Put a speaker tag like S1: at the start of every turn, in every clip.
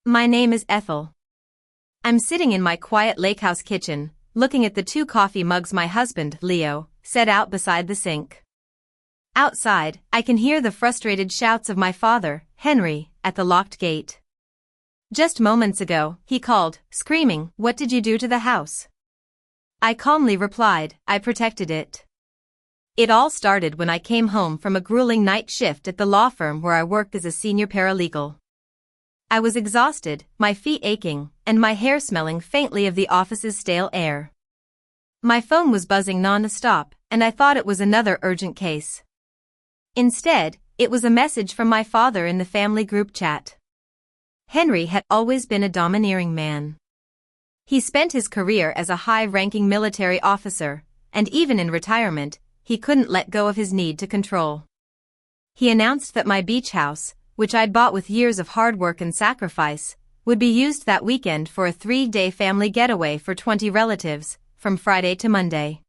S1: My name is Ethel. I'm sitting in my quiet lakehouse kitchen, looking at the 2 coffee mugs my husband, Leo, set out beside the sink. Outside, I can hear the frustrated shouts of my father, Henry, at the locked gate. Just moments ago, he called, screaming, "What did you do to the house?" I calmly replied, "I protected it." It all started when I came home from a grueling night shift at the law firm where I worked as a senior paralegal. I was exhausted, my feet aching, and my hair smelling faintly of the office's stale air. My phone was buzzing non-stop, and I thought it was another urgent case. Instead, it was a message from my father in the family group chat. Henry had always been a domineering man. He spent his career as a high-ranking military officer, and even in retirement, he couldn't let go of his need to control. He announced that my beach house, which I'd bought with years of hard work and sacrifice, would be used that weekend for a 3-day family getaway for 20 relatives, from Friday to Monday.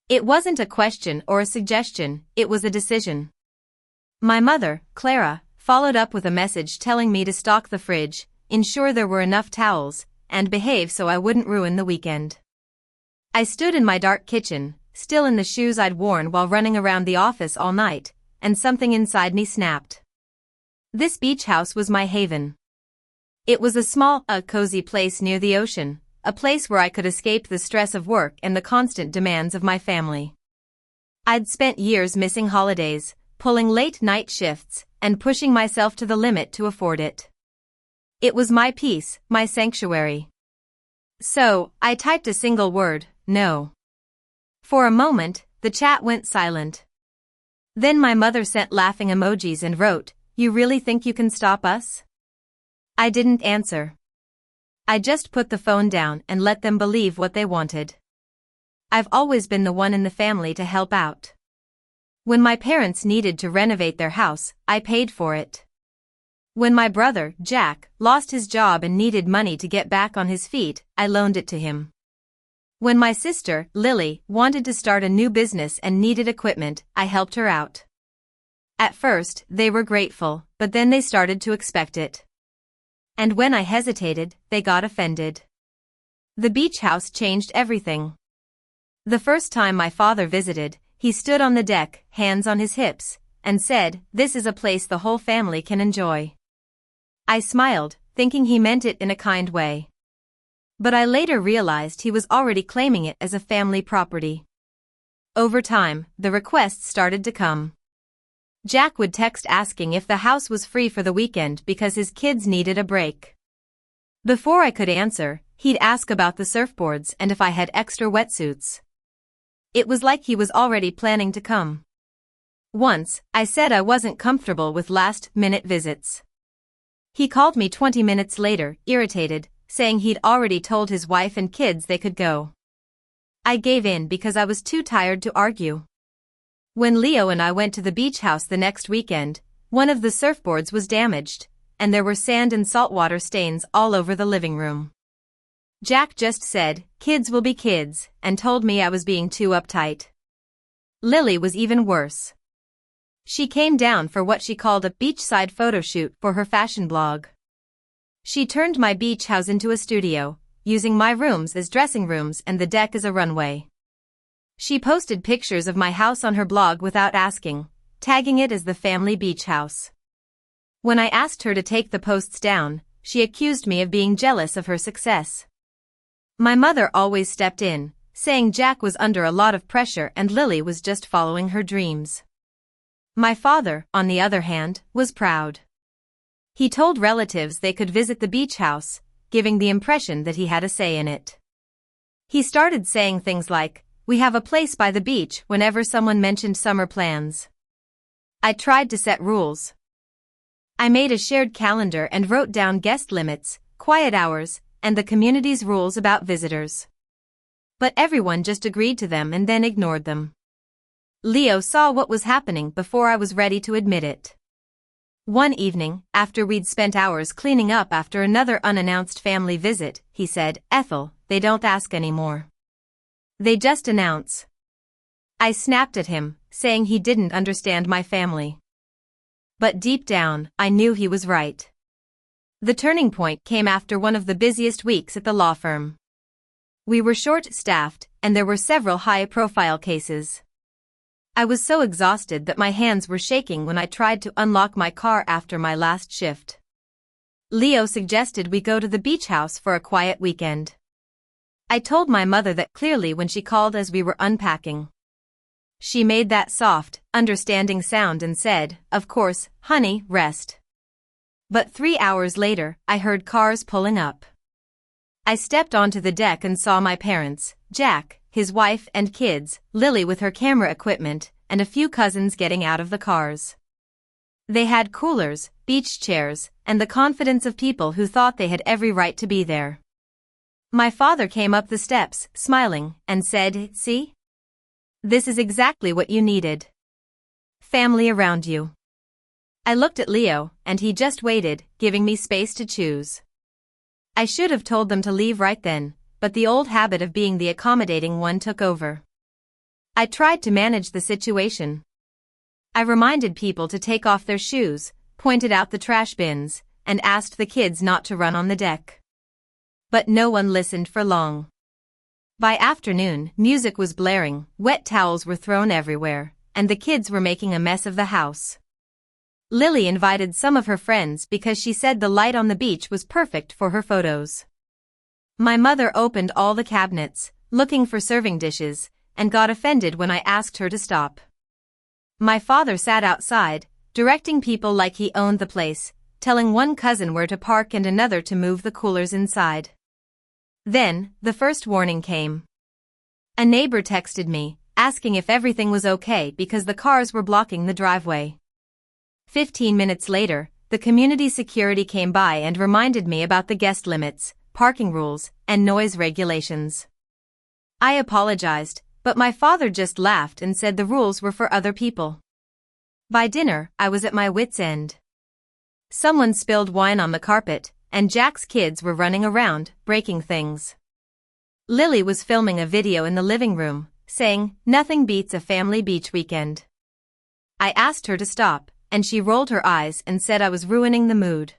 S1: It wasn't a question or a suggestion, it was a decision. My mother, Clara, followed up with a message telling me to stock the fridge, ensure there were enough towels, and behave so I wouldn't ruin the weekend. I stood in my dark kitchen, still in the shoes I'd worn while running around the office all night, and something inside me snapped. This beach house was my haven. It was a small, cozy place near the ocean, a place where I could escape the stress of work and the constant demands of my family. I'd spent years missing holidays, pulling late night shifts, and pushing myself to the limit to afford it. It was my peace, my sanctuary. So, I typed a single word, "No." For a moment, the chat went silent. Then my mother sent laughing emojis and wrote, "You really think you can stop us?" I didn't answer. I just put the phone down and let them believe what they wanted. I've always been the one in the family to help out. When my parents needed to renovate their house, I paid for it. When my brother, Jack, lost his job and needed money to get back on his feet, I loaned it to him. When my sister, Lily, wanted to start a new business and needed equipment, I helped her out. At first, they were grateful, but then they started to expect it. And when I hesitated, they got offended. The beach house changed everything. The first time my father visited, he stood on the deck, hands on his hips, and said, "This is a place the whole family can enjoy." I smiled, thinking he meant it in a kind way. But I later realized he was already claiming it as a family property. Over time, the requests started to come. Jack would text asking if the house was free for the weekend because his kids needed a break. Before I could answer, he'd ask about the surfboards and if I had extra wetsuits. It was like he was already planning to come. Once, I said I wasn't comfortable with last-minute visits. He called me 20 minutes later, irritated, saying he'd already told his wife and kids they could go. I gave in because I was too tired to argue. When Leo and I went to the beach house the next weekend, one of the surfboards was damaged, and there were sand and saltwater stains all over the living room. Jack just said, "Kids will be kids," and told me I was being too uptight. Lily was even worse. She came down for what she called a beachside photo shoot for her fashion blog. She turned my beach house into a studio, using my rooms as dressing rooms and the deck as a runway. She posted pictures of my house on her blog without asking, tagging it as the family beach house. When I asked her to take the posts down, she accused me of being jealous of her success. My mother always stepped in, saying Jack was under a lot of pressure and Lily was just following her dreams. My father, on the other hand, was proud. He told relatives they could visit the beach house, giving the impression that he had a say in it. He started saying things like, "We have a place by the beach," whenever someone mentioned summer plans. I tried to set rules. I made a shared calendar and wrote down guest limits, quiet hours, and the community's rules about visitors. But everyone just agreed to them and then ignored them. Leo saw what was happening before I was ready to admit it. One evening, after we'd spent hours cleaning up after another unannounced family visit, he said, "Ethel, they don't ask anymore. They just announce." I snapped at him, saying he didn't understand my family. But deep down, I knew he was right. The turning point came after one of the busiest weeks at the law firm. We were short-staffed, and there were several high-profile cases. I was so exhausted that my hands were shaking when I tried to unlock my car after my last shift. Leo suggested we go to the beach house for a quiet weekend. I told my mother that clearly when she called as we were unpacking. She made that soft, understanding sound and said, "Of course, honey, rest." But 3 hours later, I heard cars pulling up. I stepped onto the deck and saw my parents, Jack, his wife and kids, Lily with her camera equipment, and a few cousins getting out of the cars. They had coolers, beach chairs, and the confidence of people who thought they had every right to be there. My father came up the steps, smiling, and said, "See? This is exactly what you needed. Family around you." I looked at Leo, and he just waited, giving me space to choose. I should have told them to leave right then, but the old habit of being the accommodating one took over. I tried to manage the situation. I reminded people to take off their shoes, pointed out the trash bins, and asked the kids not to run on the deck. But no one listened for long. By afternoon, music was blaring, wet towels were thrown everywhere, and the kids were making a mess of the house. Lily invited some of her friends because she said the light on the beach was perfect for her photos. My mother opened all the cabinets, looking for serving dishes, and got offended when I asked her to stop. My father sat outside, directing people like he owned the place, telling one cousin where to park and another to move the coolers inside. Then, the first warning came. A neighbor texted me, asking if everything was okay because the cars were blocking the driveway. 15 minutes later, the community security came by and reminded me about the guest limits, parking rules, and noise regulations. I apologized, but my father just laughed and said the rules were for other people. By dinner, I was at my wits' end. Someone spilled wine on the carpet, and Jack's kids were running around, breaking things. Lily was filming a video in the living room, saying, "Nothing beats a family beach weekend." I asked her to stop, and she rolled her eyes and said I was ruining the mood.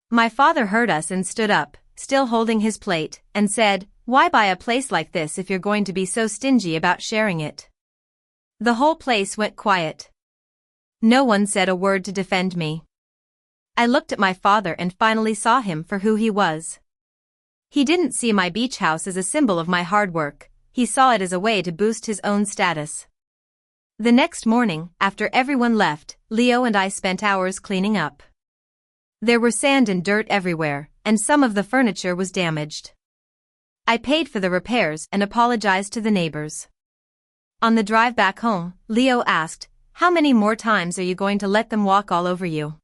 S1: My father heard us and stood up, still holding his plate, and said, "Why buy a place like this if you're going to be so stingy about sharing it?" The whole place went quiet. No one said a word to defend me. I looked at my father and finally saw him for who he was. He didn't see my beach house as a symbol of my hard work, he saw it as a way to boost his own status. The next morning, after everyone left, Leo and I spent hours cleaning up. There were sand and dirt everywhere, and some of the furniture was damaged. I paid for the repairs and apologized to the neighbors. On the drive back home, Leo asked, "How many more times are you going to let them walk all over you?"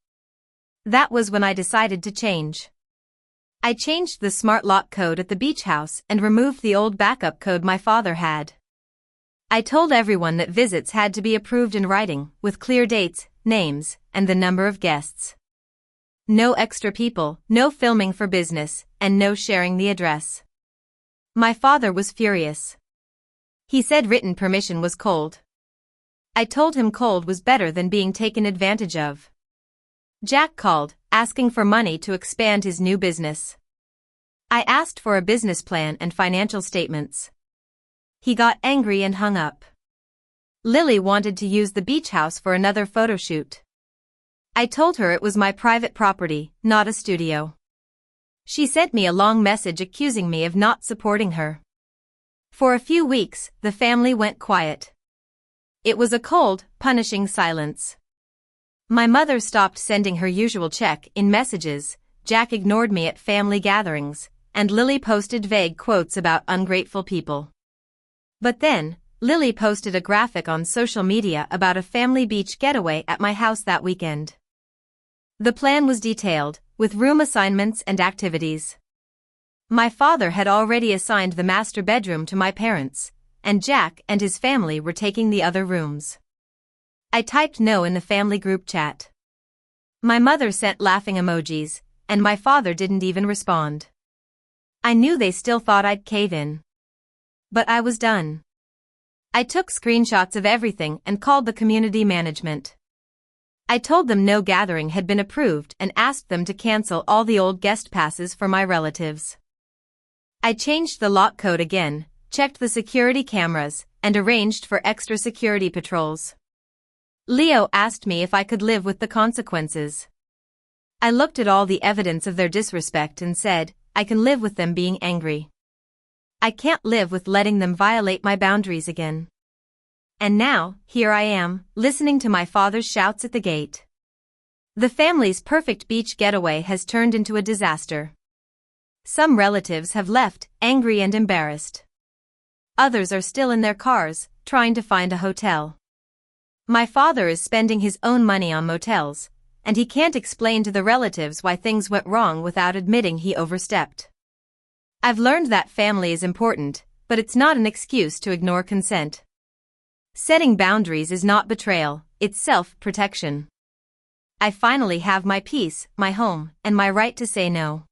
S1: That was when I decided to change. I changed the smart lock code at the beach house and removed the old backup code my father had. I told everyone that visits had to be approved in writing, with clear dates, names, and the number of guests. No extra people, no filming for business, and no sharing the address. My father was furious. He said written permission was cold. I told him cold was better than being taken advantage of. Jack called, asking for money to expand his new business. I asked for a business plan and financial statements. He got angry and hung up. Lily wanted to use the beach house for another photo shoot. I told her it was my private property, not a studio. She sent me a long message accusing me of not supporting her. For a few weeks, the family went quiet. It was a cold, punishing silence. My mother stopped sending her usual check-in messages, Jack ignored me at family gatherings, and Lily posted vague quotes about ungrateful people. But then, Lily posted a graphic on social media about a family beach getaway at my house that weekend. The plan was detailed, with room assignments and activities. My father had already assigned the master bedroom to my parents, and Jack and his family were taking the other rooms. I typed no in the family group chat. My mother sent laughing emojis, and my father didn't even respond. I knew they still thought I'd cave in. But I was done. I took screenshots of everything and called the community management. I told them no gathering had been approved and asked them to cancel all the old guest passes for my relatives. I changed the lock code again, checked the security cameras, and arranged for extra security patrols. Leo asked me if I could live with the consequences. I looked at all the evidence of their disrespect and said, I can live with them being angry. I can't live with letting them violate my boundaries again. And now, here I am, listening to my father's shouts at the gate. The family's perfect beach getaway has turned into a disaster. Some relatives have left, angry and embarrassed. Others are still in their cars, trying to find a hotel. My father is spending his own money on motels, and he can't explain to the relatives why things went wrong without admitting he overstepped. I've learned that family is important, but it's not an excuse to ignore consent. Setting boundaries is not betrayal, it's self-protection. I finally have my peace, my home, and my right to say no.